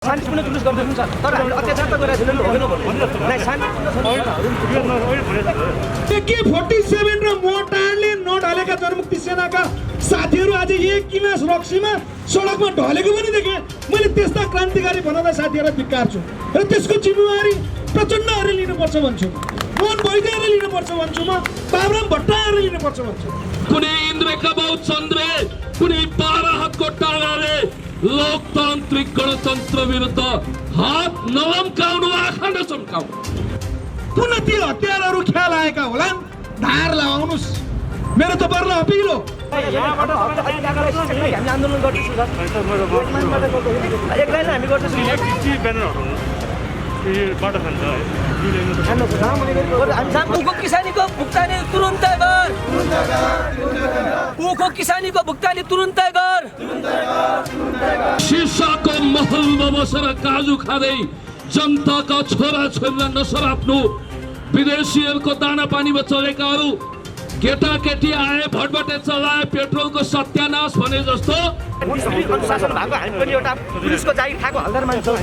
शान्तिपूर्ण जुलुस गर्दैछौँ सर, तर हामीले अत्याचार त गरिरहेको छैनौँ। AK-47 र मोर्टारले नढलेका जनमुक्ति सेनाका साथीहरू आज 1 किलास रक्सीमा सडकमा ढलेको पनि देखेँ। मैले त्यस्ता क्रान्तिकारी बनाउँदा साथीहरूलाई धिक्कारछु र त्यसको जिम्मेवारी प्रचण्डहरूले लिनुपर्छ भन्छु, मोहन वैद्यले लिनुपर्छ भन्छु, म बाबुराम भट्टराईले लिनुपर्छ भन्छु। कुनै इन्द्रका बाउ चन्द्रे, कुनै 12 हातको टाढाले लोकतान्त्रिक गणतन्त्र विरुद्ध हात नलम्काउनु, आँखा नचम्काउनु। पुनः ती हतियारहरू ख्याल आएका होलान्, धार लगाउनुस्। मेरो त पर्न अपिलो यहाँबाट हामी आन्दोलन गर्दैछौँ सर, एक्लै नै हामी गर्दैछौँ। उखो किसानीको भुक्तानी तुरुन्तै गर, उखो किसानीको भुक्तानी तुरुन्तै गर। शीर्षको महलमा बसेर काजु खाँदै जनताका छोरा छोरीलाई नसराप्नु, विदेशीहरूको दाना पानीमा चलेकाहरू केटाकेटी आए भटभटे चलाए पेट्रोलको सत्यानाश भने जस्तो अनुशासन भएको हामी पनि एउटा पुलिसको जागिर खाएको हल्दार मान्छौँ।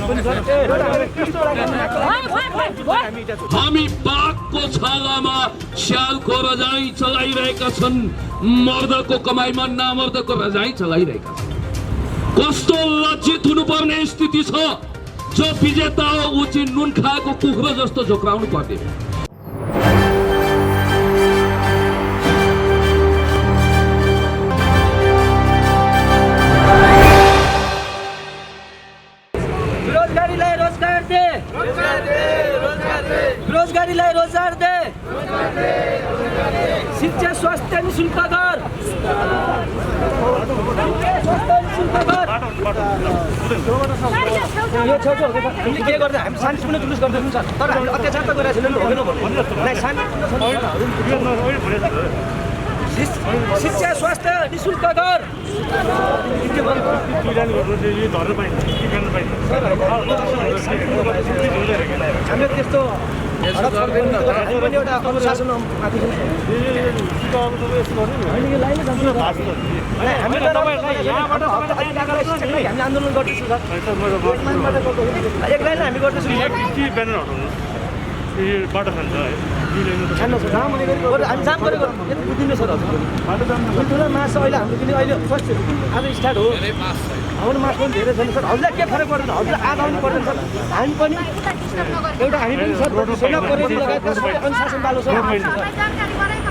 हामी बाघको छालामा स्यालको रजाई चलाइरहेका छन्, मर्दको कमाइमा नामर्दको रजाई चलाइरहेका छन्। कस्तो लज्जित हुनुपर्ने स्थिति छ, जो विजेता हो ऊ चाहिँ नुन खाएको कुखुरो जस्तो झोक्राउनु पर्ने। रोजगारीलाई रोजगार दे, शिक्षा स्वास्थ्य निःशुल्क गर, यो छेउछाउ हामीले के गर्दा हामी शान्तिपूर्ण जुलुस गर्दैछौँ सर, तर हामीले अत्याचार त गरिरहेको छैनौँ। शिक्षा स्वास्थ्य निःशुल्क गर। हामीले त्यस्तो एउटा अनुशासन हामी आन्दोलन गर्दैछौँ सर, एक्लै नै हामी गर्दैछौँ। हामी जाम गरेको बुझिनु सर, ठुलो मास अहिले हाम्रो किन अहिले फर्स्ट आज स्टार्ट हो, हाम्रो मास पनि धेरै छैन सर। हजुरलाई के फरक पर्दैन, हजुरलाई आधा आउनु पर्दैन सर। हामी पनि एउटा हामी पनि सर सेना परेड लगायत अनुशासन बालो सर,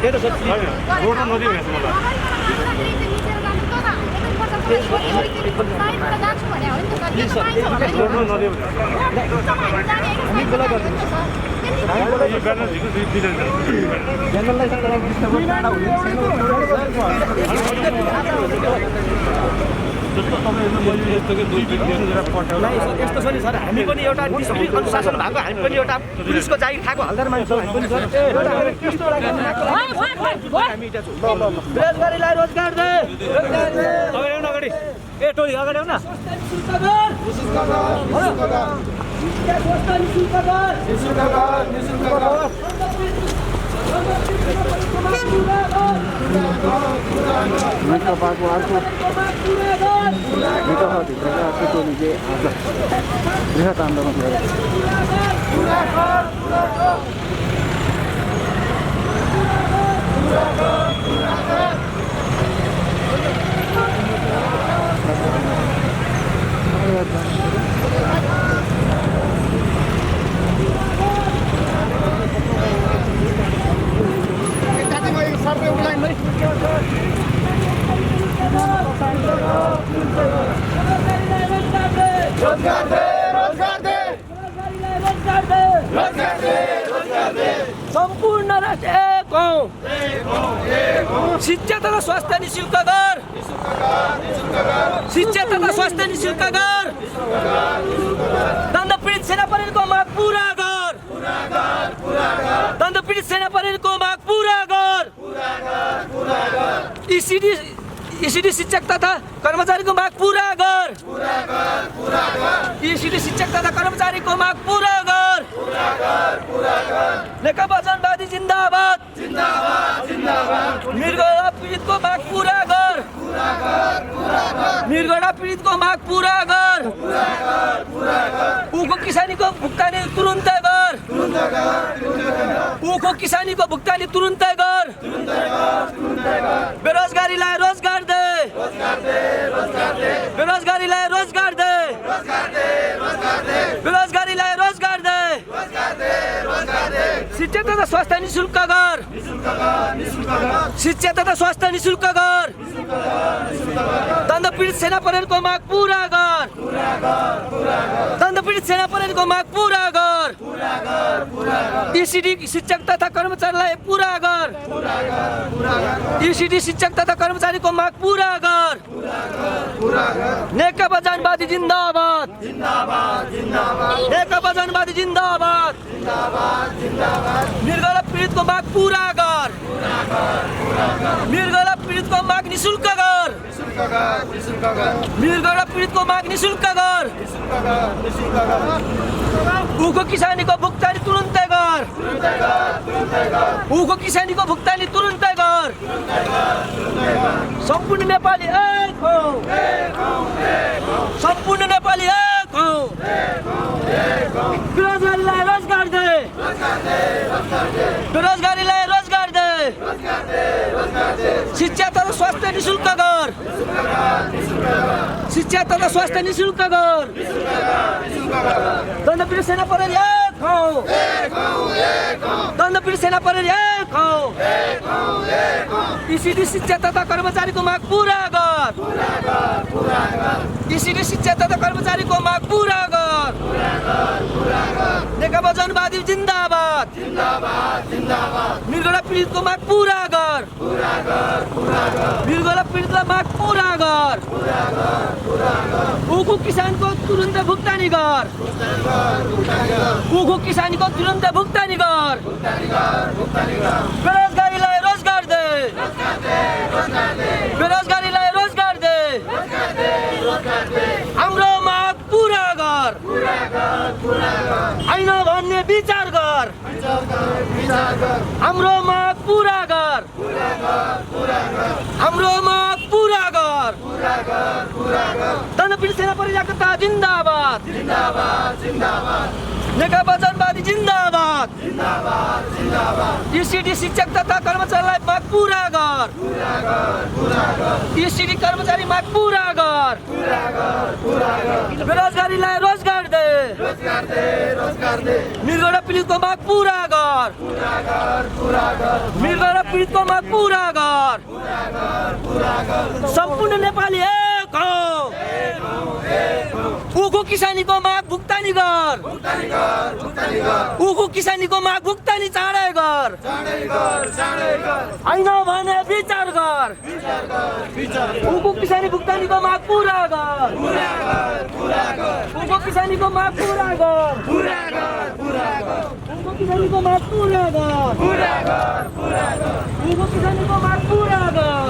त्यही त सर। यस्तो छ नि सर, हामी पनि एउटा डिसिप्लिन अनुशासन भएको हामी पनि एउटा पुलिसको जागिर खाएको हल्दार मान्छौँ। हामी पनि सर बेरोजगारीलाई रोजगार दे, अगाडि ए टोली अगाडि आउन। नेकपाको अर्को नेकपाभित्रका अर्को टोलीले आज बृहत आन्दोलन गरेको सम्पूर्ण राष्ट्र एक हौं, शिक्षा तथा स्वास्थ्य निःशुल्क गर, शिक्षा तथा स्वास्थ्य निःशुल्क गर, दण्डपीडित सेना परेडको माग पुरा गर, दण्डपीडित सेना परेडको माग पुरा गर, ईसीडी शिक्षक तथा कर्मचारीको माग पुरा गर, ईसीडी शिक्षक तथा कर्मचारीको माग पुरा गर, नेकपा जनवादी जिन्दाबाद, मृग पीडितको माग पुरा गर। निर्गणा पीडितको माग पूरा गर उखो किसानीको भुक्तानी तुरुन्तै गर उखो किसानीको भुक्तानी तुरुन्तै गर बेरोजगारीलाई रोजगार दे बेरोजगारीलाई रोजगार दे बेरोजगारीलाई रोजगार दे शिक्षा तथा स्वास्थ्य निशुल्क गर शिक्षा तथा स्वास्थ्य निशुल्क गर दण्डपीडित सेना प्रहरीको माग पूरा गर दण्डपीडित सेना प्रहरीको माग पूरा गर ईसीडी शिक्षक तथा कर्मचारीलाई पूरा गर ईसीडी शिक्षक तथा कर्मचारीको माग पूरा गर नेकपा जनवादी जिन्दाबाद नेकपा जनवादी जिन्दाबाद निर्गला पीडितको माग पूरा गर निर्गला पीडितको माग निशुल्क गर निर्गला पीडितको माग निशुल्क गर उखो किसानीको भुक्तानी तुरुन्तै गर उखो किसानीको भुक्तानी तुरुन्तै गर सम्पूर्ण नेपाली एक हौ सम्पूर्ण नेपाली एक हौ बेरोजगारीलाई रोजगार दे बेरोजगारीलाई रोजगार दे शिक्षा तथा स्वास्थ्य निशुल्क गर शिक्षा तथा स्वास्थ्य निशुल्क गर दण्डपीडित सेना प्रहरी एक हौ दण्डपीडित सेना प्रहरी एक हौ ईसीडी शिक्षा तथा कर्मचारीको माग पूरा गर ईसीडी शिक्षा तथा कर्मचारीको माग पूरा गर नेकपा जनवादी जिन्दाबाद निर्गला पीडितको माग पूरा गर निर्गला पीडितलाई माग पूरा गर उखो किसानको तुरुन्तै भुक्तानी गर उखो किसानीको तुरुन्तै भुक्तानी गर बेरोजगारीलाई रोजगार दे बेरोजगारीलाई रोजगार दे हाम्रो माग पूरा गर हैन भन्ने विचार गर हाम्रो माग पूरा गर हाम्रो माग पूरा गर दण्डपीडित सेना प्रहरी जिन्दाबाद नेकपा जनवादी जिन्दाबाद ईसीडी शिक्षक तथा कर्मचारीलाई माग पूरा गर ईसीडी कर्मचारी माग पूरा गर बेरोजगारीलाई रोजगार दे निर्गणा पीडितको माग पूरा गर निर्गणा पीडितको माग पूरा गर सम्पूर्ण नेपाली एक हौ उखो किसानीको माग भुक्तानी गर उखो किसानीको माग भुक्तानी चाँडै गर हैन भने विचार गर उखो किसानी भुक्तानीको माग पूरा गर उखो किसानीको माग पूरा गर उखो किसानीको माग पूरा गर उखो किसानीको माग पूरा गर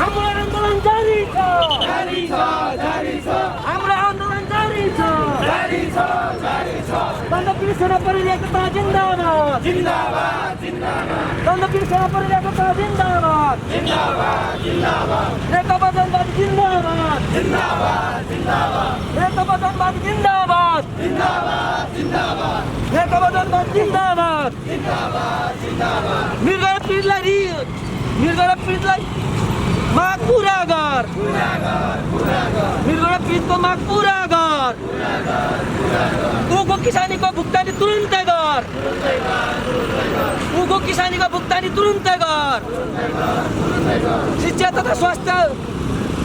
हाम्रो आन्दोलन जारी छ हाम्रो आन्दोलन जारी छ दण्डपीडित सेना प्रहरी एकता जिन्दाबाद दण्डपीडित सेना प्रहरी एकता जिन्दाबाद नेकपा जनवादी जिन्दाबाद नेकपा जनवादी जिन्दाबाद नेकपा जनवादी जिन्दाबाद निर्गणा पीडितलाई माग पूरा गर निर्गणा पीडितको माग पूरा गर उखो किसानीको भुक्तानी तुरुन्तै गर उखो किसानीको भुक्तानी तुरुन्तै गर शिक्षा तथा स्वास्थ्य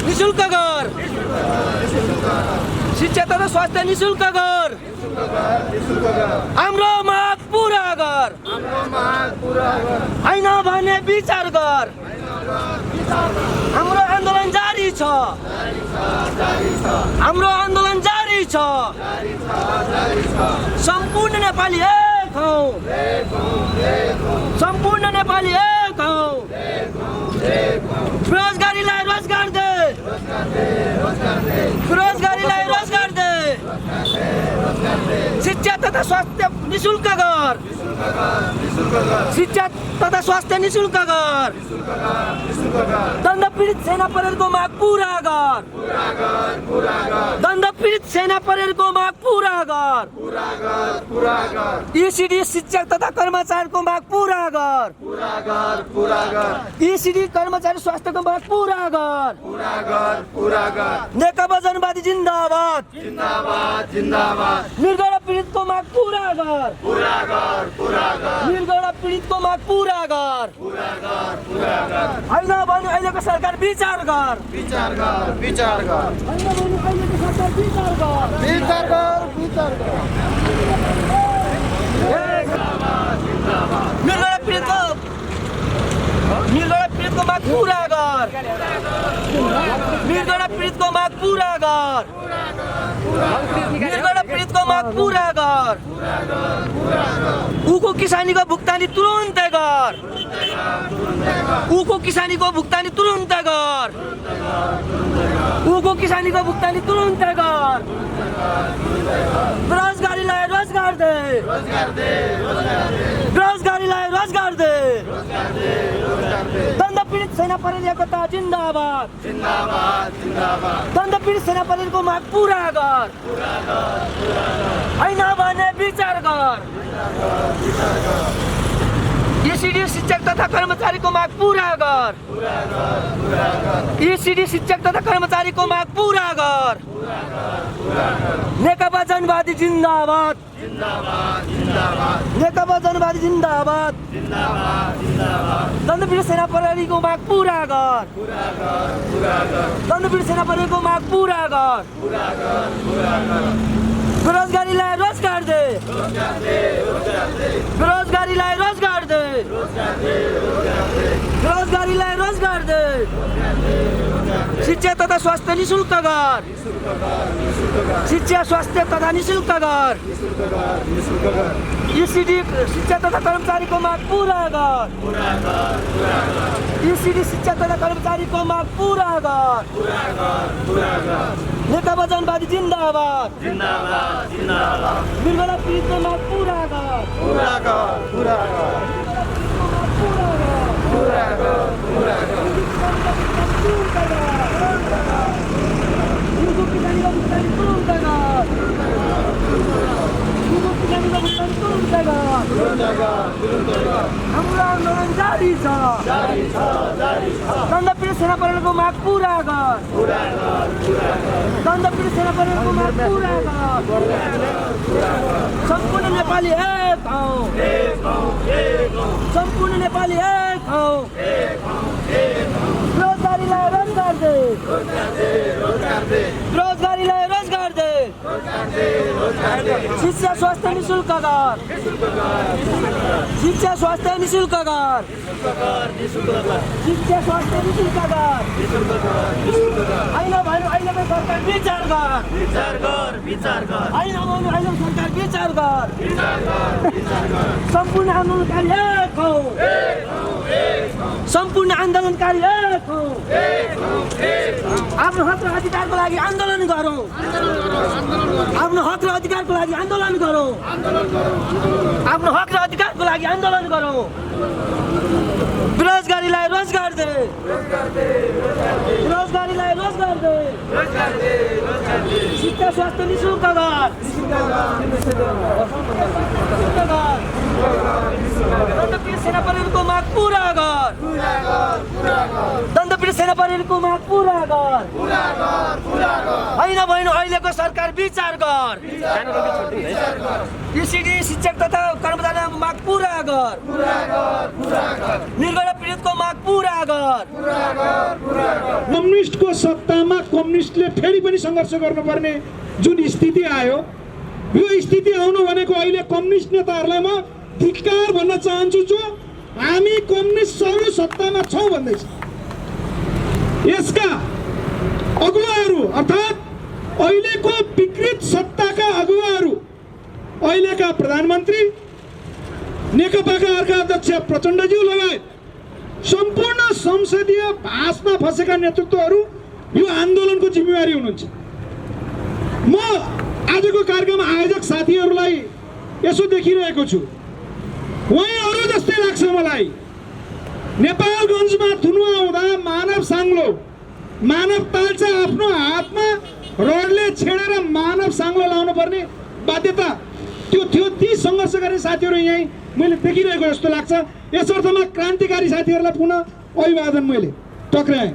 निशुल्क गर शिक्षा तथा स्वास्थ्य निशुल्क गर हाम्रो माग पूरा गर हैन भने विचार गर हाम्रो आन्दोलन जारी छ हाम्रो आन्दोलन जारी छ सम्पूर्ण नेपाली एक हौ सम्पूर्ण नेपाली एक हौ बेरोजगारीलाई रोजगार दे बेरोजगारीलाई रोजगार दे शिक्षा तथा स्वास्थ्य निशुल्क गर शिक्षा तथा स्वास्थ्य निशुल्क गर दण्ड पीडित सेना परिवारको माग पूरा गर दण्ड पीडित सेना परिवारको माग पूरा गर ईसीडी शिक्षक तथा कर्मचारीको माग पूरा गर ईसीडी कर्मचारी स्वास्थ्यको माग पूरा गर नेकपा जनवादी जिन्दाबाद निर्गुणा पीडितको माग पूरा गर निर्गुणा पीडितको माग पूरा गर होइन भने अहिलेको सरकार विचार गर होइन भने अहिलेको सरकार विचार गर निर्गुणा पीडितको माग पूरा गर निर्गुणा पीडितको माग पूरा गर निर्गुणा पीडितको माग पूरा गर उको किसानीको भुक्तानी तुरुन्तै गर उको किसानीको भुक्तानी तुरुन्तै गर उको किसानीको भुक्तानी तुरुन्तै गर बेरोजगारीलाई रोजगार दे बेरोजगारीलाई रोजगार दे दण्ड पीडित सेना परिवार एकता जिन्दाबाद दण्ड पीडित सेना परिवारको माग पूरा गर होइन भने विचार गर ईसीडी शिक्षक तथा कर्मचारीको माग पूरा गर ईसीडी शिक्षक तथा कर्मचारीको माग पूरा गर नेकपा जनवादी जिन्दाबाद नेकपा जनवादी जिन्दाबाद दण्ड पीडित सेना परिवारको माग पूरा गर दण्ड पीडित सेना परिवारको माग पूरा गर बेरोजगारीलाई रोजगार दे बेरोजगारीलाई रोजगार दे बेरोजगारीलाई रोजगार दे शिक्षा तथा स्वास्थ्य निशुल्क गर शिक्षा स्वास्थ्य तथा निशुल्क गर ईसीडी शिक्षा तथा कर्मचारीको माग पूरा गर ईसीडी शिक्षा तथा कर्मचारीको माग पूरा गर नेकपा जनवादी जिन्दाबाद निर्गुणा पीडितको माग पूरा गर हाम्रो आन्दोलन जारी छ दण्ड पीडित सेना परिवारको माग पूरा गर दण्ड पीडित सेना परिवारको माग पूरा गर सम्पूर्ण नेपाली एक हौ सम्पूर्ण नेपाली एक हौ बेरोजगारीलाई रोजगार दे बेरोजगारीलाई रोजगार दे शिक्षा स्वास्थ्य निशुल्क गर शिक्षा स्वास्थ्य निशुल्क गर शिक्षा स्वास्थ्य निशुल्क गर होइन भन्नु अहिलेको सरकार विचार गर होइन भन्नु अहिलेको सरकार विचार गर सम्पूर्ण आन्दोलनकारी एक हौ सम्पूर्ण आन्दोलनकारी एक हौ आफ्नो हक र अधिकारको लागि आन्दोलन गरौँ आफ्नो हक र अधिकारको लागि आन्दोलन गरौँ आफ्नो हक र अधिकारको लागि आन्दोलन गरौँ बेरोजगारीलाई रोजगार दे बेरोजगारीलाई रोजगार दे शिक्षा स्वास्थ्य निशुल्क गर दण्ड पीडित सेना परिवारको माग पूरा गर दण्ड पीडित सेना परिवारको माग पूरा गर होइन भने अहिलेको सरकार विचार गर ईसीडी शिक्षक तथा कर्मचारीको माग पूरा गर निर्गुणा पीडितको माग पूरा गर कम्युनिस्टको सत्तामा कम्युनिस्टले फेरि पनि सङ्घर्ष गर्नुपर्ने जुन स्थिति आयो यो स्थिति आउनु भनेको अहिले कम्युनिस्ट नेताहरूलाई म धिक्कार भन्न चाहन्छु जो हामी कम्युनिस्टहरू सत्तामा छौँ भन्दैछ यसका अगुवाहरू अर्थात् अहिलेको विकृत सत्ताका अगुवाहरू अहिलेका प्रधानमन्त्री नेकपाका अर्का अध्यक्ष प्रचण्डज्यू लगायत सम्पूर्ण संसदीय भाषमा फसेका नेतृत्वहरू यो आन्दोलनको जिम्मेवारी हुनुहुन्छ। म आजको कार्यक्रम आयोजक साथीहरूलाई यसो देखिरहेको छु। वहीँ अरू जस्तै लाग्छ मलाई। नेपालगञ्जमा थुनुवा हुँदा मानव साङ्लो, मानव ताल्चा आफ्नो हातमा रडले छेडेर मानव साङ्लो लाउनु पर्ने बाध्यता त्यो थियो। ती सङ्घर्ष गर्ने साथीहरू यहीँ मैले देखिरहेको जस्तो लाग्छ। यस अर्थमा क्रान्तिकारी साथीहरूलाई पुनः अभिवादन मैले टक्राएँ,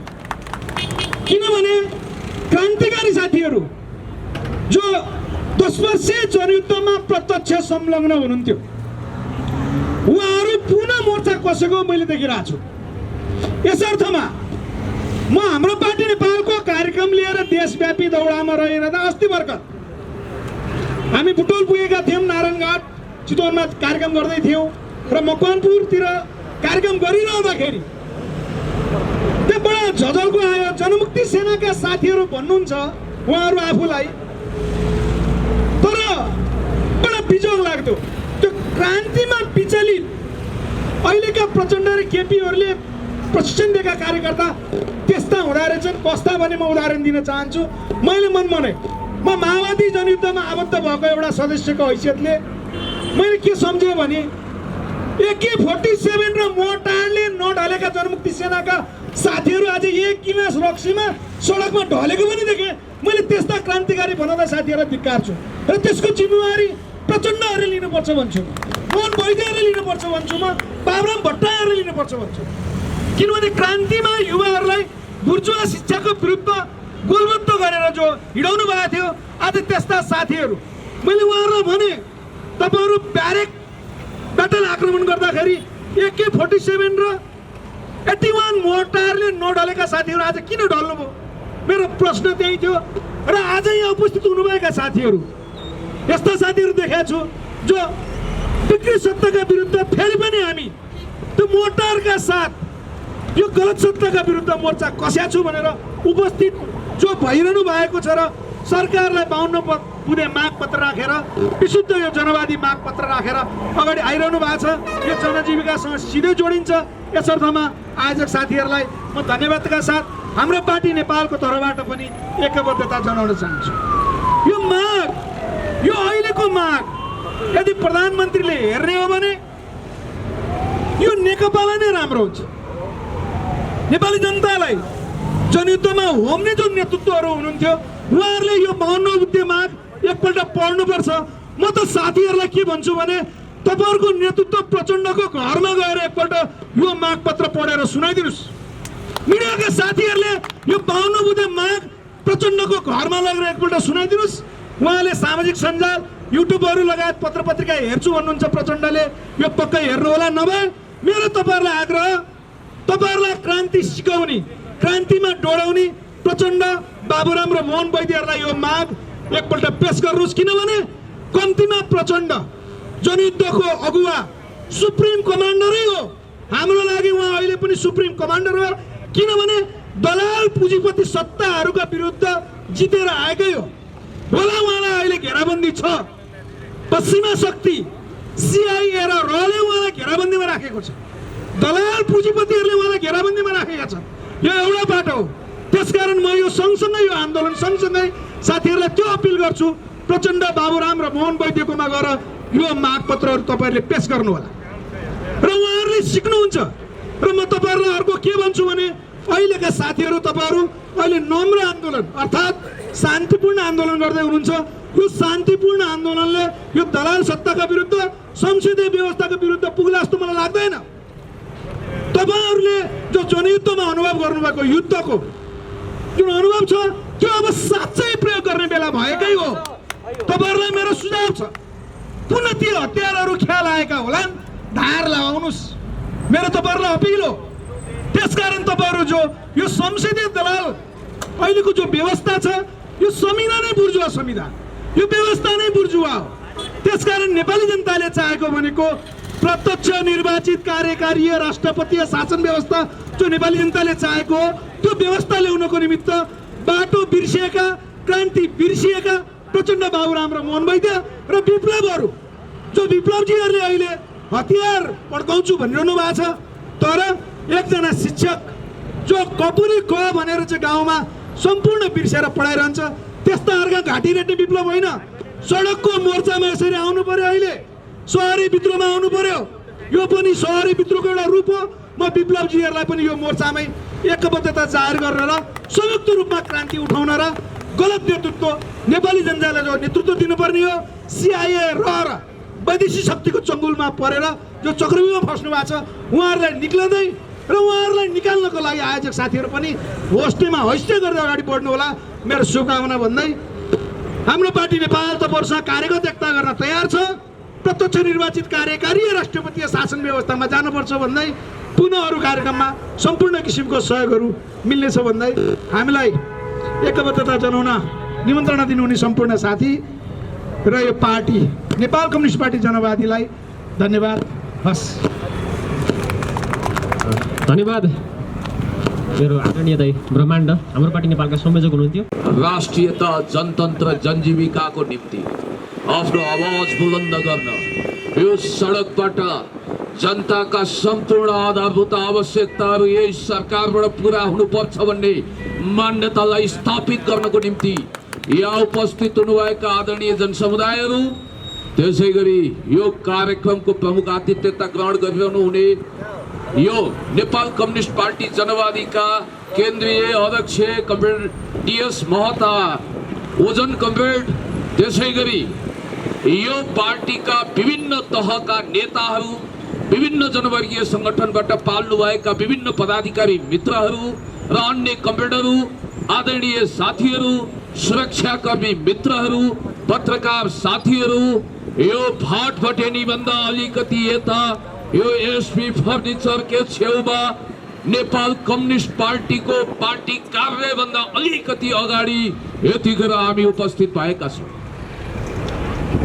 किनभने क्रान्तिकारी साथीहरू जो 10 वर्षीय जनयुद्धमा प्रत्यक्ष संलग्न हुनुहुन्थ्यो, उहाँहरू पुनः मोर्चा कसेको मैले देखिरहेको छु। यस अर्थमा म हाम्रो पार्टी नेपालको कार्यक्रम लिएर देशव्यापी दौडामा रहिरहँदा अस्ति भर्खर हामी बुटोल पुगेका थियौँ, नारायणघाट चितवनमा कार्यक्रम गर्दै थियौँ र मकवानपुरतिर कार्यक्रम गरिरहँदाखेरि त्यहाँबाट झझल्को आयो। जनमुक्ति सेनाका साथीहरू भन्नुहुन्छ उहाँहरू आफूलाई, तर बडा बिजोग लाग्दो त्यो क्रान्तिमा विचलित अहिलेका प्रचण्ड र केपीहरूले प्रशिक्षण दिएका कार्यकर्ता त्यस्ता हुँदा रहेछन्। कस्ता भने म उदाहरण दिन चाहन्छु। मैले मनमनै म माओवादी जनयुद्धमा आबद्ध भएको एउटा सदस्यको हैसियतले मैले के सम्झेँ भने AK-47 र मोर्टारले नढलेका जनमुक्ति सेनाका साथीहरू आज 1 गिलास रक्सीमा सडकमा ढलेको पनि देखेँ। मैले त्यस्ता क्रान्तिकारी बनाउँदा साथीहरूलाई धिक्कार्छु र त्यसको जिम्मेवारी प्रचण्डहरूले लिनुपर्छ भन्छु, मोहन वैद्यहरूले लिनुपर्छ भन्छु, म बाबुराम भट्टराईहरूले लिनुपर्छ भन्छु। किनभने क्रान्तिमा युवाहरूलाई बुर्जुवा शिक्षाको विरुद्ध गोलबद्ध गरेर जो हिँडाउनु भएको थियो, आज त्यस्ता साथीहरू मैले उहाँहरूलाई भने तपाईँहरू ब्यारेकबाट आक्रमण गर्दाखेरि AK-47 र 81 मोर्टारले नढलेका साथीहरू आज किन ढल्नुभयो? मेरो प्रश्न त्यही थियो। र आज यहाँ उपस्थित हुनुभएका साथीहरू, यस्ता साथीहरू देखाएको छु जो बिक्री सत्ताका विरुद्ध फेरि पनि हामी त्यो मोर्टारका साथ यो गलत सत्ताका विरुद्ध मोर्चा कस्या छु भनेर उपस्थित जो भइरहनु भएको छ र सरकारलाई 52 बुँदे माग पत्र राखेर विशुद्ध यो जनवादी माग पत्र राखेर अगाडि आइरहनु भएको छ। यो जनजीविकासँग सिधै जोडिन्छ। यस अर्थमा आयोजक साथीहरूलाई म धन्यवादका साथ हाम्रो पार्टी नेपालको तर्फबाट पनि एकबद्धता जनाउन चाहन्छु। यो माग, यो अहिलेको माग यदि प्रधानमन्त्रीले हेर्ने हो भने यो नेकपालाई नै राम्रो हुन्छ। नेपाली जनतालाई जनयुद्धमा होम्ने जो नेतृत्वहरू हुनुहुन्थ्यो उहाँहरूले यो 52 बुँदे माग एकपल्ट पढ्नुपर्छ। म त साथीहरूलाई के भन्छु भने तपाईँहरूको नेतृत्व प्रचण्डको घरमा गएर एकपल्ट यो माग पत्र पढेर सुनाइदिनुहोस्। मिडियाका साथीहरूले यो 52 बुँदे माग प्रचण्डको घरमा लगेर एकपल्ट सुनाइदिनुहोस्। उहाँले सामाजिक सञ्जाल युट्युबहरू लगायत पत्र पत्रिका हेर्छु भन्नुहुन्छ प्रचण्डले, यो पक्कै हेर्नु होला। नभए मेरो तपाईँहरूलाई आग्रह, तपाईँहरूलाई क्रान्ति सिकाउने, क्रान्तिमा डोडाउने प्रचण्ड, बाबुराम र मोहन वैद्यहरूलाई यो माग एकपल्ट पेश गर्नुहोस्। किनभने कम्तीमा प्रचण्ड जनयुद्धको अगुवा सुप्रिम कमान्डरै हो। हाम्रो लागि उहाँ अहिले पनि सुप्रिम कमान्डर हो, किनभने दलाल पुँजीपति सत्ताहरूका विरुद्ध जितेर आएकै हो। होला उहाँलाई अहिले घेराबन्दी छ। पश्चिमा शक्ति CIA र रले उहाँलाई घेराबन्दीमा राखेको छ। दलाल पुँजीपतिहरूले उहाँलाई घेराबन्दीमा राखेका छन्। यो एउटा बाटो हो। त्यसकारण म यो सँगसँगै यो आन्दोलन सँगसँगै साथीहरूलाई त्यो अपिल गर्छु, प्रचण्ड, बाबुराम र मोहन वैद्यकोमा गएर यो माग पत्रहरू तपाईँहरूले पेश गर्नु होला र उहाँहरूले सिक्नुहुन्छ। र म तपाईँहरूलाई अर्को के भन्छु भने अहिलेका साथीहरू, तपाईँहरू अहिले नम्र आन्दोलन अर्थात् शान्तिपूर्ण आन्दोलन गर्दै हुनुहुन्छ। यो शान्तिपूर्ण आन्दोलनले यो दलाल सत्ताका विरुद्ध, संसदीय व्यवस्थाको विरुद्ध पुग्ला जस्तो मलाई लाग्दैन। तपाईँहरूले जो जनयुद्धमा अनुभव गर्नुभएको युद्धको जुन अनुभव छ त्यो अब साँच्चै प्रयोग गर्ने बेला भएकै हो। तपाईँहरूलाई मेरो सुझाव छ, पुनः ती हतियारहरू ख्याल आएका होलान्, धार लगाउनुहोस्। मेरो तपाईँहरूलाई अपिल हो। त्यसकारण तपाईँहरू जो यो संसदीय दलाल अहिलेको जो व्यवस्था छ, यो संविधान नै बुर्जुवा संविधान, यो व्यवस्था नै बुर्जुवा हो। त्यसकारण नेपाली जनताले चाहेको भनेको प्रत्यक्ष निर्वाचित कार्यकारी राष्ट्रपतीय शासन व्यवस्था जो नेपाली जनताले चाहेको हो, त्यो व्यवस्था ल्याउनको निमित्त बाटो बिर्सिएका, क्रान्ति बिर्सिएका प्रचण्ड, बाबुराम र मोहन वैद्य र विप्लवहरू, जो विप्लवजीहरूले अहिले हतियार पड्काउँछु भनिरहनु भएको छ, तर एकजना शिक्षक जो कपुरी क भनेर चाहिँ गाउँमा सम्पूर्ण बिर्सेर पढाइरहन्छ, त्यस्ताहरूका घाँटी रेट्ने विप्लव होइन। सडकको मोर्चामा यसरी आउनु पर्यो। अहिले सहरी विद्रोहमा आउनु पर्यो। यो पनि सहरी विद्रोहको एउटा रूप हो। म विप्लवजीहरूलाई पनि यो मोर्चामै एकबद्धता जाहेर गरेर संयुक्त रूपमा क्रान्ति उठाउन र गलत नेतृत्व नेपाली जनतालाई जो नेतृत्व दिनुपर्ने हो, सिआइए र वैदेशिक शक्तिको चङ्गुलमा परेर जो चक्रव्यूहमा फस्नु भएको छ उहाँहरूलाई निक्लँदै र उहाँहरूलाई निकाल्नको लागि आयोजक साथीहरू पनि होस्टेमा हैसियत गरेर अगाडि बढ्नु होला। मेरो शुभकामना भन्दै हाम्रो पार्टी नेपाल तर्फबाट कार्यगत एकता गर्न तयार छ। प्रत्यक्ष निर्वाचित कार्यकारी राष्ट्रपतीय शासन व्यवस्थामा जानुपर्छ भन्दै पुनः अरू कार्यक्रममा सम्पूर्ण किसिमको सहयोगहरू मिल्नेछ भन्दै हामीलाई एकबद्धता जनाउन निमन्त्रणा दिनुहुने सम्पूर्ण साथी र यो पार्टी नेपाल कम्युनिस्ट पार्टी जनवादीलाई धन्यवाद। हस्, धन्यवाद। मेरो आदरणीय दाइ ब्रह्माण्ड हाम्रो पार्टी नेपालका संयोजक हुनुहुन्थ्यो। राष्ट्रियता, जनतन्त्र, जनजीविकाको निम्ति आफ्नो आवाज बुलन्द गर्न यो सडकबाट जनताका सम्पूर्ण आधारभूत आवश्यकताहरू यही सरकारबाट पुरा हुनुपर्छ भन्ने मान्यतालाई स्थापित गर्नको निम्ति यहाँ उपस्थित हुनुभएका आदरणीय जनसमुदायहरू, त्यसै गरी यो कार्यक्रमको प्रमुख आतिथ्यता ग्रहण गरिरहनु हुने यो नेपाल कम्युनिस्ट पार्टी जनवादीका केन्द्रीय अध्यक्ष कमरेड डिएस महता, ओजन कमरेड, त्यसै गरी यो पार्टीका विभिन्न तहका नेताहरू, विभिन्न जनवर्गीय संगठनबाट पाल्नु भएका विभिन्न पदाधिकारी मित्रहरू र अन्य कमरेडहरू, आदरणीय साथीहरू, सुरक्षाकर्मी मित्रहरू, पत्रकार साथीहरू, यो भाट भटेनी भन्दा अलिकति यता यो एसपी फर्निचर के छेउमा नेपाल कम्युनिस्ट पार्टीको पार्टी कार्यालय भन्दा अलिकति अगाडि यतिखेर हामी उपस्थित भएका छौँ।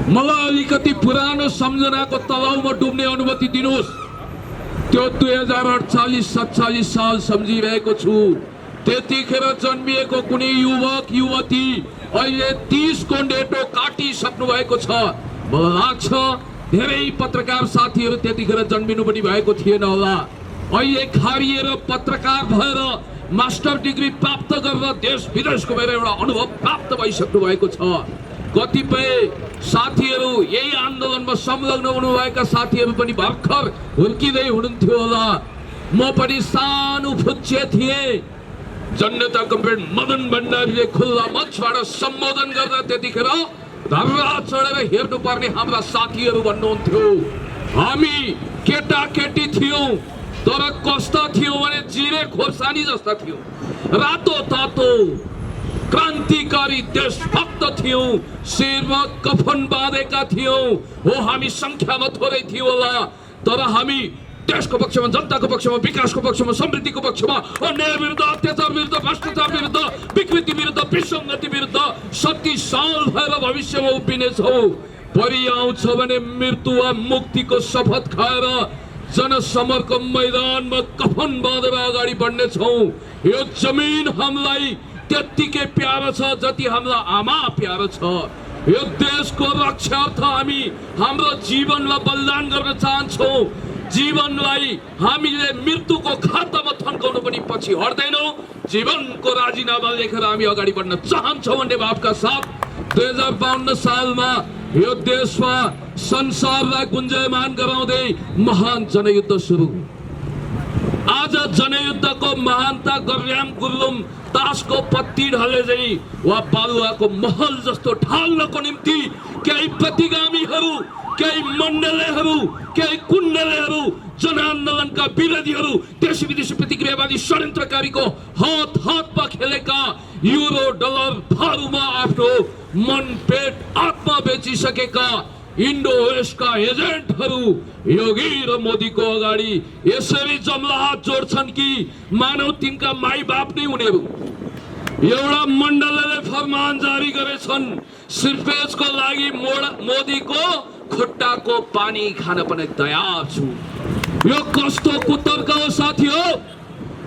मलाई अलिकति पुरानो सम्झनाको तलाउमा डुब्ने अनुमति दिनुहोस्। त्यो 2048-47 साल सम्झिरहेको छु। त्यतिखेर जन्मिएको कुनै युवक युवती अहिले 30 को नेटो काटिसक्नु भएको छ। मलाई लाग्छ धेरै पत्रकार साथीहरू त्यतिखेर जन्मिनु पनि भएको थिएन होला। अहिले खारिएर पत्रकार भएर मास्टर डिग्री प्राप्त गरेर देश विदेशको भएर एउटा अनुभव प्राप्त भइसक्नु भएको छ। कतिपय साथीहरू यही आन्दोलनमा संलग्न हुनुभएका साथीहरू पनि भर्खर हुर्किँदै हुनुहुन्थ्यो होला। म पनि सानो फुच्चे थिएँ। जनता कमरेड मदन भण्डारीले खुल्ला मञ्चबाट सम्बोधन गर्दा त्यतिखेर धर्रा चढेर हेर्नुपर्ने हाम्रा साथीहरू भन्नुहुन्थ्यो। हामी केटाकेटी थियौँ, तर कस्ता थियौँ भने जिरे खोर्सानी जस्ता थियौँ। रातो तातो क्रान्तिकारी देशभक्त थियौँ, शिरमा कफन बाँधेका थियौँ। हो, हामी सङ्ख्यामा थोरै थियौँ होला, तर हामी देशको पक्षमा, जनताको पक्षमा, विकासको पक्षमा, समृद्धिको पक्षमा, अन्याय विरुद्ध, अत्याचार विरुद्ध, भ्रष्टाचार विरुद्ध, विकृति विरुद्ध, विसङ्गति विरुद्ध शक्तिशाल भएर भविष्यमा उभिनेछौँ। परि आउँछ भने मृत्यु वा मुक्तिको शपथ खाएर जनसमरको मैदानमा कफन बाँधेर अगाडि बढ्नेछौँ। यो जमिन हामीलाई त्यत्तिकै प्यारो छ जति हामीलाई आमा प्यारो छ। यो देशको रक्षार्थ हामी हाम्रो जीवनलाई बलिदान गर्न चाहन्छौँ। जीवनलाई हामीले मृत्युको खातामा थन्काउनु पनि पछि हट्दैनौँ। जीवनको राजीनामा लेखेर हामी अगाडि बढ्न चाहन्छौँ भन्ने भावका साथ 2052 सालमा यो देशमा संसारलाई गुन्जयमान गराउँदै महान जनयुद्ध सुरु। आज जनयुद्धको महानता गर्याम गुल्लुम तासको पत्ती ढले झै वा बालुवाको महल जस्तो ढाल्नको निम्ति केही प्रतिगामीहरू, केही मण्डलहरू, केही कुण्डलहरू, जनआन्दोलनका विरोधीहरू, देशी विदेशी प्रतिक्रियावादी षड्यन्त्रकारीको हातमा खेलेका युरो डलर भारूमा आफ्नो मन पेट आत्मा बेचिसकेका इन्डो वेस्टका एजेन्टहरू योगी र मोदीको अगाडि यसरी जमलाहात जोड्छन् कि मानव तिनका माई बाप नै उनीहरू। एउटा मण्डलले फरमान जारी गरेछन्, सिर्फेजको लागि मोदीको खुट्टाको पानी खान पनि तयार छु। यो कस्तो कुतर्क हो साथी हो?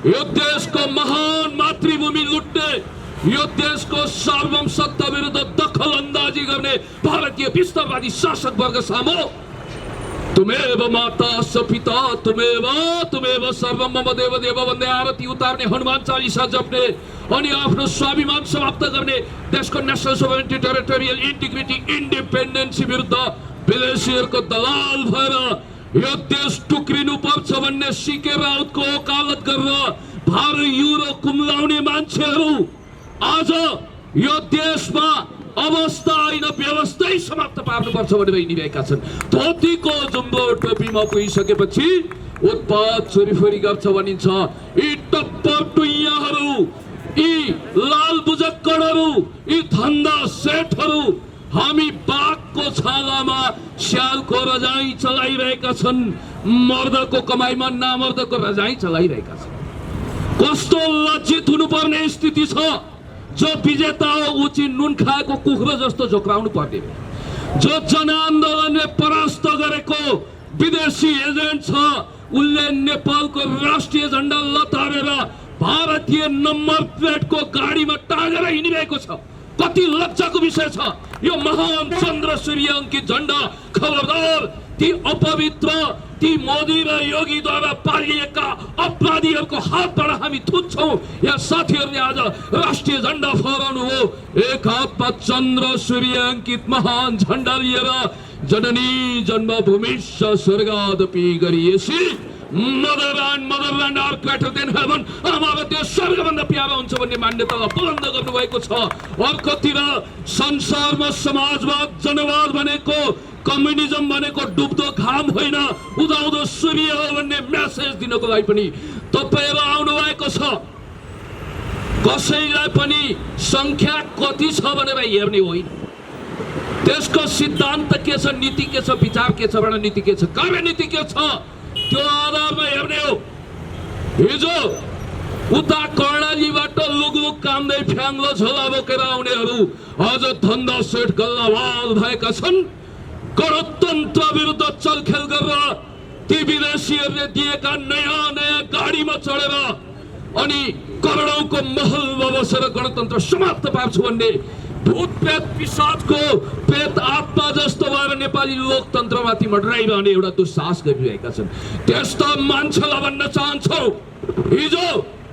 यो देशको महान मातृभूमि लुट्ने, यो देशको सार्वभौमसत्ता विरुद्ध दखल अंदाजी गर्ने भारतीय विस्तारवादी शासक वर्ग सामु तुमेव माता स पिता तुमेव सर्वम मम देव देव भन्दै आरती उतार्ने, हनुमान चालिसा जप्ने अनि आफ्नो स्वाभिमान समाप्त गर्ने, देशको national sovereignty, territorial integrity, independency विरुद्ध विदेशीहरूको दलाल भएर यो देश टुक्रिनु पर्छ भन्ने सिके राउतको वकालत गरेर भारत युरो कुम्लाउने मान्छेहरू आज यो देशमा अवस्था होइन व्यवस्थै समाप्त पार्नुपर्छ भनेर हिँडिरहेका छन्। धोतीको जुम्बो टोपीमा पुगिसकेपछि उत्पाद चोरीफोरी गर्छ भनिन्छ। यी टप्पर टुइयाहरू, यी लाल बुजक्कडहरू, यी धन्दा सेठहरू हामी बाघको छालामा स्यालको रजाई चलाइरहेका छन्। मर्दको कमाइमा नामर्दको रजाई चलाइरहेका छन्। कस्तो लज्जित हुनुपर्ने स्थिति छ। जो विजेता हो ऊ चाहिँ नुन खाएको कुखुरो जस्तो झोक्राउनु पर्ने। जो जनआन्दोलनले परास्त गरेको विदेशी एजेन्ट छ उसले नेपालको राष्ट्रिय झण्डा लतारेर भारतीय नम्बर प्लेटको गाडीमा टाँगेर हिँडिरहेको छ। कति लज्जाको विषय छ यो महान चन्द्र सूर्य अंकित झण्डा। खबरदार ती अपवित्र, ती मोदी र योगीद्वारा पालिएका अपराधीहरूको हातबाट हामी थुच्छौं। या साथीहरूले आज राष्ट्रिय झण्डा फहराउनु हो। एक हातमा चन्द्र सूर्य अंकित महान झण्डा लिएर जननी जन्मभूमिश्च स्वर्गादपि गरिएसी motherland are greater than heaven. हाम्रो देश स्वर्गभन्दा प्यारो हुन्छ भन्ने मान्यतालाई बुलन्द गर्नुभएको छ। अर्कोतिर संसारमा समाजवाद, जनवाद भनेको, कम्युनिजम भनेको डुब्दो घाम होइन उदाउँदो सूर्य हो भन्ने मेसेज दिनको लागि पनि तपाईहरु आउनु भएको छ। कसैलाई पनि संख्या कति छ भनेर हेर्ने होइन। त्यसको सिद्धान्त के छ, नीति के छ, विचार के छ, रणनीति के छ, कार्यनीति के छ त्यो आधारमा हेर्ने हो। हिजो उता कर्णालीबाट लुगलुग काम्दै फ्याङ्लो झोला बोकेर आउनेहरू आज धन्दा सेठ गल्लावाल भएका छन्। गणतन्त्र विरुद्ध चलखेल गरेर ती विदेशीहरूले दिएका नयाँ नयाँ गाडीमा चढेर अनि करोडौंको महलमा बसेर गणतन्त्र समाप्त पार्छु भन्ने भूत प्रेत पिशाचको प्रेत आत्मा जस्तो भएर नेपाली लोकतन्त्रमाथि मडराइरहने एउटा दुस्साहस गरिरहेका छन्। त्यस्ता मान्छेलाई भन्न चाहन्छौ हिजो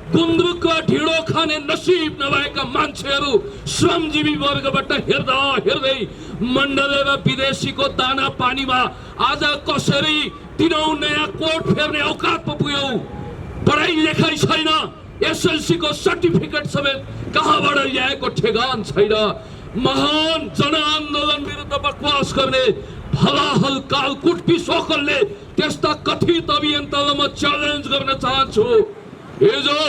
गुन्द्रुकको ढिँडो खाने नसिब नभएका मान्छेहरू श्रमजीवी वर्गबाट हेर्दा हेर्दै मण्डलेर विदेशीको दाना पानीमा आज कसरी दिनौं नयाँ कोट फेर्ने औकातमा पुग्यौ। पढाइ लेखाइ छैन, एसएलसी को सर्टिफिकेट समेत कहाँबाट ल्याएको ठेगान छैन। महान जनआन्दोलन विरुद्ध बकवास गर्ने भलाहल कालकुट पिसोकलले त्यस्ता कथित अभियन्तालाई म च्यालेन्ज गर्न चाहन्छु। हिजो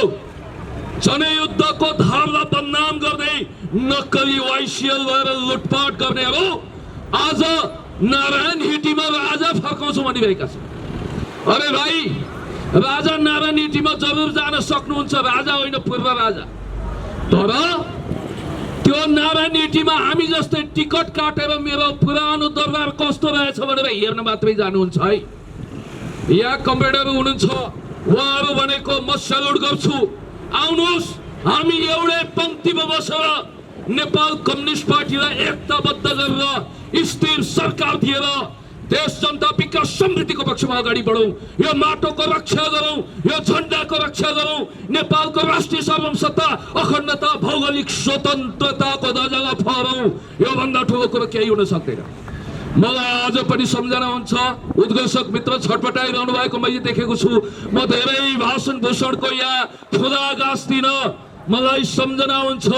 जनयुद्धको धारलाई बदनाम गर्दै नक्कली वाइसिएल भएर लुटपाट गर्नेहरू आज नारायण हिटीमा राजा फर्काउँछौ भनिरहेका छन्। अरे भाइ, राजा नारायण हिटीमा जरुर जान सक्नुहुन्छ, राजा होइन पूर्व राजा। तर त्यो नारायण हिटीमा हामी जस्तै टिकट काटेर मेरो पुरानो दरबार कस्तो रहेछ भनेर हेर्न मात्रै जानुहुन्छ है। यहाँ कम्रेडहरू हुनुहुन्छ, उहाँहरू भनेको म सल्युट गर्छु। आउनुहोस्, हामी एउटै पंक्तिमा बसेर नेपाल कम्युनिस्ट पार्टीलाई एकताबद्ध गरेर स्थिर सरकार दिएर देश जनता विकास समृद्धिको पक्षमा अगाडि बढौं। यो माटोको रक्षा गरौं, यो झण्डाको रक्षा गरौं, नेपालको राष्ट्रिय सार्वभौमसत्ता, अखण्डता, भौगोलिक स्वतन्त्रताको ध्वजालाई फहराउँ। यो भन्दा ठुलो कुरो केही हुन सक्दैन। मलाई आज पनि सम्झना हुन्छ, उद्घोषक मित्र छटपटाइरहनु भएको मैले देखेको छु। म धेरै भाषण भूषणको यहाँ फुदा गाँस्दिन। मलाई सम्झना हुन्छ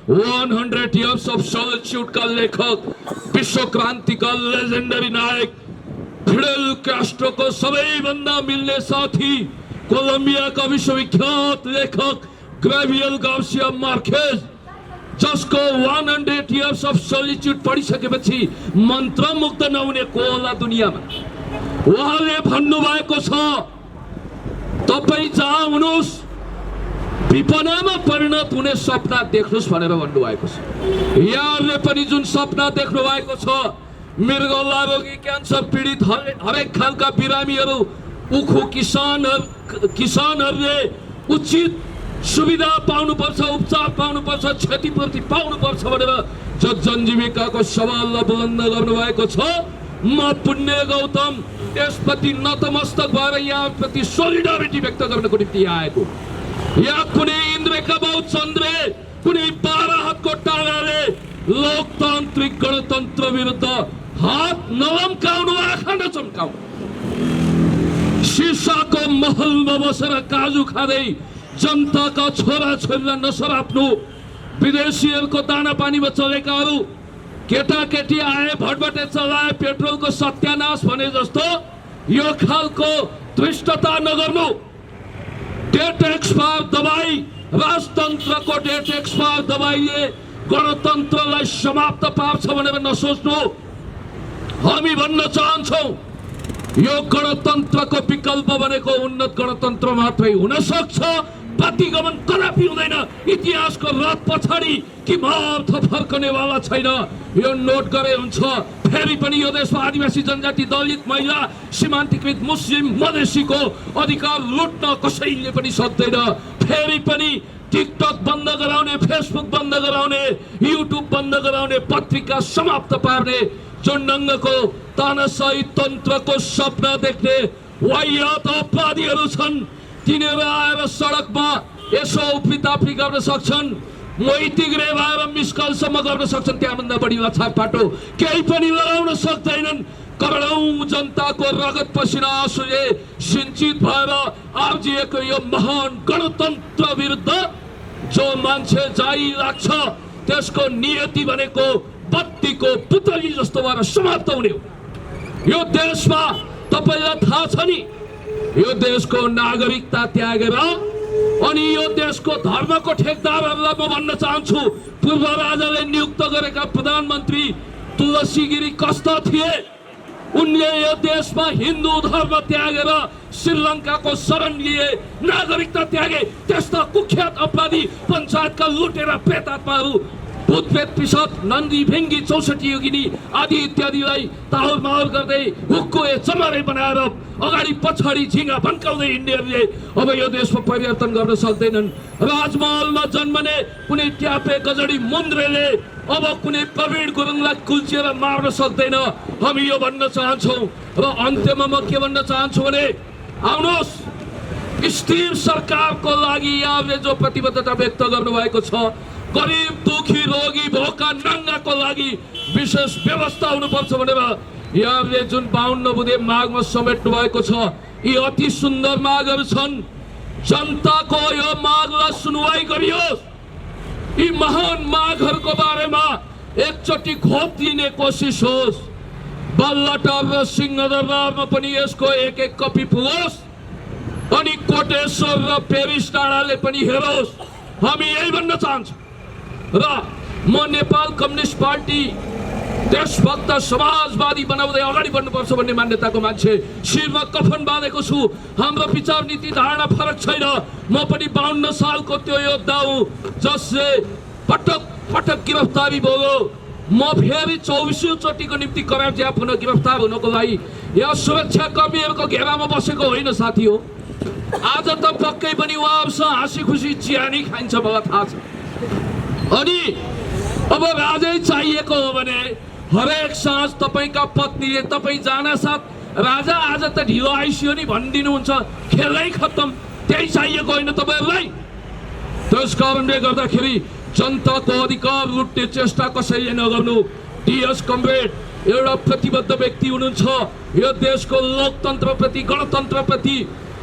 100 years of solitude का लेखक, विश्व क्रान्तिका लेजेन्डरी नायक फिडेल क्यास्ट्रोको सबैभन्दा मिल्ने साथी, कोलम्बियाका विश्वविख्यात लेखक ग्रेभियल गार्सिया मार्केज, जसको 100 years of solitude पढिसकेपछि मन्त्रमुग्ध नहुने को होला दुनियाँमा। उहाँले भन्नुभएको छ तपाई जहाँ हुनुहोस् विपनामा परिणत हुने सपना देख्नुहोस् भनेर भन्नुभएको छ। यहाँले पनि जुन सपना देख्नु भएको छ, मृगौला रोगी, क्यान्सर पीडित, हरेक खालका बिरामीहरू, उखु किसानहरूले उचित सुविधा पाउनुपर्छ, उपचार पाउनुपर्छ, क्षतिपूर्ति पाउनुपर्छ भनेर जो जनजीविकाको सवाललाई बुलन्द गर्नुभएको छ। म पुण्य गौतम त्यसप्रति नतमस्तक भएर यहाँप्रति सोलिडारिटी व्यक्त गर्नको निम्ति आएको। यहाँ कुनै इन्द्रका बाउ चन्द्रे, कुनै 12 हातको टाढाले लोकतान्त्रिक गणतन्त्र विरुद्ध हात नलम्काउनु आँखा नचम्काउनु शीर्षको महलमा बसेर काजु खाँदै जनताका छोरा छोरीलाई नसराप्नु विदेशीहरूको दाना पानीमा चलेकाहरू केटाकेटी आए भटभटे चलाए पेट्रोलको सत्यानाश भने जस्तो यो खालको धृष्टता नगर्नु। डेट एक्सपायर दबाई राजतन्त्रको डेट एक्सपायर दबाईले गणतन्त्रलाई समाप्त पार्छ भनेर नसोच्नु। हामी भन्न चाहन्छौँ यो गणतन्त्रको विकल्प भनेको उन्नत गणतन्त्र मात्रै हुन सक्छ, प्रतिगमन कदापि हुँदैन। इतिहासको रथ पछाडि कि अर्थ फर्कनेवाला छैन। यो नोट गरे हुन्छ। फेरि पनि यो देशमा आदिवासी जनजाति दलित महिला सीमान्तकृत मुस्लिम मधेसीको अधिकार लुट्न कसैले पनि सक्दैन। फेरि पनि टिकटक बन्द गराउने, फेसबुक बन्द गराउने, युट्युब बन्द गराउने, पत्रिका समाप्त पार्ने जुन ढङ्गको तानाशाही तन्त्रको सपना देख्ने वाहियात अपराधीहरू छन् तिनीहरू आएर सडकमा यसो उफ्रीताफ्री गर्न सक्छन्, मोइतिग्रे भएर मिसकलसम्म गर्न सक्छन्। त्यहाँभन्दा बढी छाटपाटो केही पनि गराउन सक्दैनन्। करोडौं जनताको रगत पसिना आँसुले सिञ्चित भएर आर्जिएको यो महान गणतन्त्र विरुद्ध जो मान्छे जाइ लाग्छ त्यसको नियति भनेको बत्तीको पुतली जस्तो भएर समाप्त हुने हो। यो देशमा तपाईलाई थाहा छ नि, यो देशको नागरिकता त्यागेर अनि यो देशको धर्मको ठेकदारहरूलाई म भन्न चाहन्छु, पूर्व राजाले नियुक्त गरेका प्रधानमन्त्री तुलसी गिरी कस्ता थिए? उनले यो देशमा हिन्दू धर्म त्यागेर श्रीलङ्काको शरण लिए, नागरिकता त्यागे। त्यस्ता कुख्यात अपराधी पञ्चायतका लुटेर प्रेतात्माहरू भूतप्रेत पिसाच नन्दी भेङ्गी 64 योगिनी आदि इत्यादिलाई ताहुर माहुर गर्दै हुक्कुए चमरे बनाएर अगाडि पछाडि झिङ्गा भन्काउँदै हिँड्नेहरूले अब यो देशमा परिवर्तन गर्न सक्दैनन्। राजमहलमा जन्मने कुनै ट्यापे गजडी मुन्द्रेले अब कुनै प्रवीण गुरुङलाई कुल्चिएर मार्न सक्दैन। हामी यो भन्न चाहन्छौँ र अन्त्यमा म के भन्न चाहन्छु भने आउनुहोस्, स्थिर सरकारको लागि यहाँले जो प्रतिबद्धता व्यक्त गर्नुभएको छ, गरिब दुखी रोगी भोका नङ्गाको लागि विशेष व्यवस्था हुनुपर्छ भनेर यहाँले जुन 52 बुँदे मागमा समेट्नु भएको छ, यी अति सुन्दर मागहरू छन्। जनताको यो मागलाई सुनवाई गरियोस्। यी महान मागहरूको बारेमा एकचोटि खोप लिने कोसिस होस्। बल्लटार र सिंहदरबारमा पनि यसको एक कपी पुगोस् अनि कोटेश्वर र पेरिस डाँडाले पनि हेरोस्। हामी यही भन्न चाहन्छौँ र म नेपाल कम्युनिस्ट पार्टी देशभक्त समाजवादी बनाउँदै अगाडि बढ्नुपर्छ भन्ने मान्यताको मान्छे, शिरमा कफन बाँधेको छु। हाम्रो विचार नीति धारणा फरक छैन। म पनि 52 सालको त्यो योद्धा हुँ जसले पटक पटक गिरफ्तारी भोग्यो। म फेरि 24औं चोटिको निम्ति करार ज्याप हुन गिरफ्तार हुनको लागि यहाँ सुरक्षा कर्मीहरूको घेरामा बसेको होइन साथी हो। आज त पक्कै पनि उहाँहरूसँग हाँसी खुसी चियानी खाइन्छ, मलाई थाहा छ। अनि अब राजै चाहिएको हो भने हरेक साँझ तपाईँका पत्नीले तपाईँ जानासाथ राजा आज त ढिलो आइसियो नि भनिदिनुहुन्छ, खेलै खत्तम। त्यही चाहिएको होइन तपाईँहरूलाई। त्यस कारणले गर्दाखेरि जनताको अधिकार लुट्ने चेष्टा कसैले नगर्नु। डिएस कमरेड एउटा प्रतिबद्ध व्यक्ति हुनुहुन्छ। यो देशको लोकतन्त्रप्रति गणतन्त्रप्रति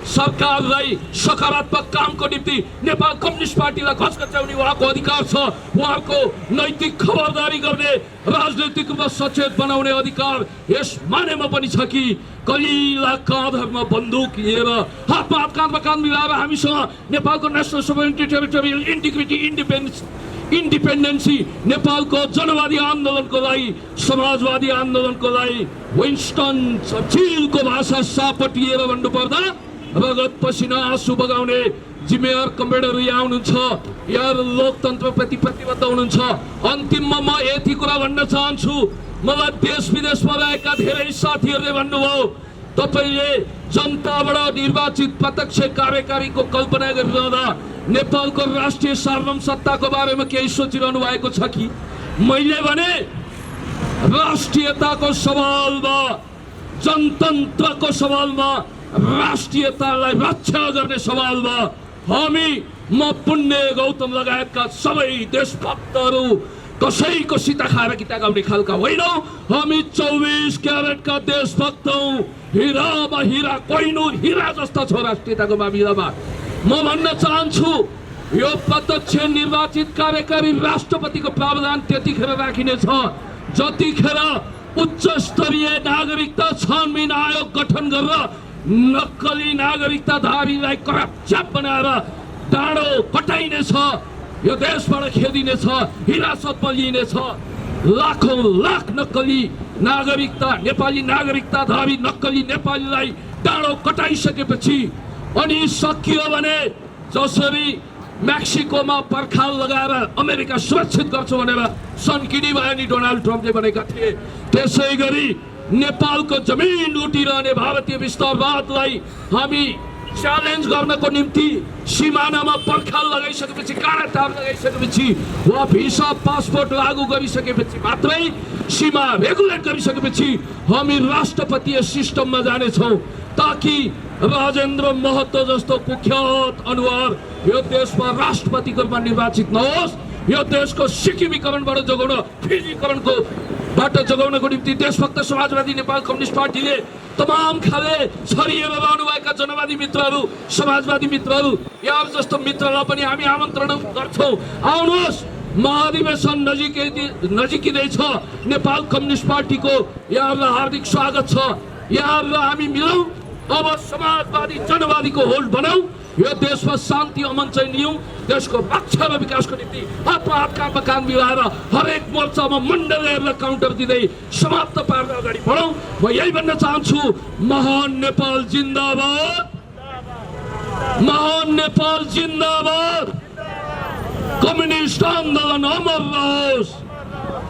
सरकारलाई सकारात्मक कामको निम्ति नेपाल कम्युनिस्ट पार्टीलाई घचघच्याउने उहाँको अधिकार छ। उहाँको नैतिक खबरदारी गर्ने, राजनैतिक रूपमा सचेत बनाउने अधिकार यस मानेमा पनि छ कि कलिला काँधरमा बन्दुक लिएर हातमा हात काँधमा काँध मिलाएर हामीसँग नेपालको national sovereignty, territorial integrity, independency, नेपालको जनवादी आन्दोलनको लागि, समाजवादी आन्दोलनको लागि विन्स्टन चर्चिलको भाषा सापटिएर भन्नुपर्दा रगत पसिना आँसु बगाउने जिम्मेवार कमरेडहरू यहाँ हुनुहुन्छ। यहाँ लोकतन्त्रप्रति प्रतिबद्ध हुनुहुन्छ। अन्तिममा म यति कुरा भन्न चाहन्छु, मलाई देश विदेशमा रहेका धेरै साथीहरूले भन्नुभयो तपाईँले जनताबाट निर्वाचित प्रत्यक्ष कार्यकारीको कल्पना गरिरहँदा नेपालको राष्ट्रिय सार्वभौम सत्ताको बारेमा केही सोचिरहनु भएको छ कि? मैले भने राष्ट्रियताको सवालमा, जनतन्त्रको सवालमा, राष्ट्रियतालाई रक्षा गर्ने सवालमा हामी, म पुण्य गौतम लगायतका सबै देशभक्तहरू कसैको सीता खाएर गीता गाउने खालका होइनौँ। हामी 24 क्यारेटका देशभक्त हौँ। हिरामा हिरा कोहिनूर हिरा जस्ता छ राष्ट्रियताको मामिलामा। म भन्न चाहन्छु यो प्रत्यक्ष निर्वाचित कार्यकारी राष्ट्रपतिको प्रावधान त्यतिखेर राखिनेछ जतिखेर उच्च स्तरीय नागरिकता छानबिन आयोग गठन गरेर नक्कली नागरिकताधारीलाई करप्ट बनाएर डाँडो कटाइनेछ। यो देशबाट खेदिनेछ, हिरासतमा लिइनेछ। लाखौं लाख नक्कली नागरिकता नेपाली नागरिकताधारी नक्कली नेपालीलाई डाँडो कटाइसकेपछि अनि सकियो भने जसरी मेक्सिकोमा पर्खाल लगाएर अमेरिका सुरक्षित गर्छ भनेर सन्किनी भयो नि डोनाल्ड ट्रम्पले भनेका थिए, त्यसै गरी नेपालको जमिन लुटिरहने भारतीय विस्तारवादलाई हामी च्यालेन्ज गर्नको निम्ति सीमानामा पर्खाल लगाइसकेपछि काँडा तार लगाइसकेपछि वा भिसा पासपोर्ट लागू गरिसकेपछि मात्रै सीमा रेगुलेट गरिसकेपछि हामी राष्ट्रपतीय सिस्टममा जानेछौँ ताकि राजेन्द्र महतो जस्तो कुख्यात अनुहार यो देशमा राष्ट्रपतिको रूपमा निर्वाचित नहोस्। यो देशको सिक्किमीकरणबाट जोगाउन फिजीकरणको बाट जोगाउनको निम्ति देशभक्त समाजवादी नेपाल कम्युनिस्ट पार्टीले तमाम खाले छरिएर रहनुभएका जनवादी मित्रहरू समाजवादी मित्रहरू यहाँ जस्तो मित्रलाई पनि हामी आमन्त्रण गर्छौँ। आउनुहोस्, महाधिवेशन नजिकिँदैछ। नेपाल कम्युनिस्ट पार्टीको यहाँहरूलाई हार्दिक स्वागत छ। यहाँहरूलाई हामी मिलौँ, अब समाजवादी जनवादीको होल्ड बनाऊ, यो देशमा शान्ति अमन चाहिँ लियौँ, देशको रक्षा र विकासको निम्ति हातमा हात काँधमा काँध मिलाएर हरेक मोर्चामा मण्डलहरूलाई काउन्टर दिँदै समाप्त पारेर अगाडि बढौँ। म यही भन्न चाहन्छु, महान नेपाल जिन्दाबाद, महान नेपाल जिन्दाबाद, कम्युनिस्ट आन्दोलन अमर रहोस्।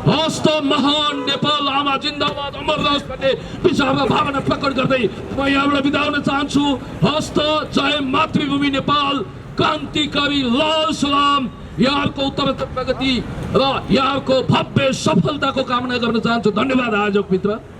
हस्त महान नेपाल आमा जिन्दाबाद अमर रहोस् भन्ने विचार र भावना प्रकट गर्दै म यहाँबाट बिदा हुन चाहन्छु। हस्त जय मातृभूमि नेपाल, क्रान्तिकारी लाल सलाम। यहाँको उत्तरोत्तर प्रगति र यहाँको भव्य सफलताको कामना गर्न चाहन्छु। धन्यवाद आयोजक मित्र।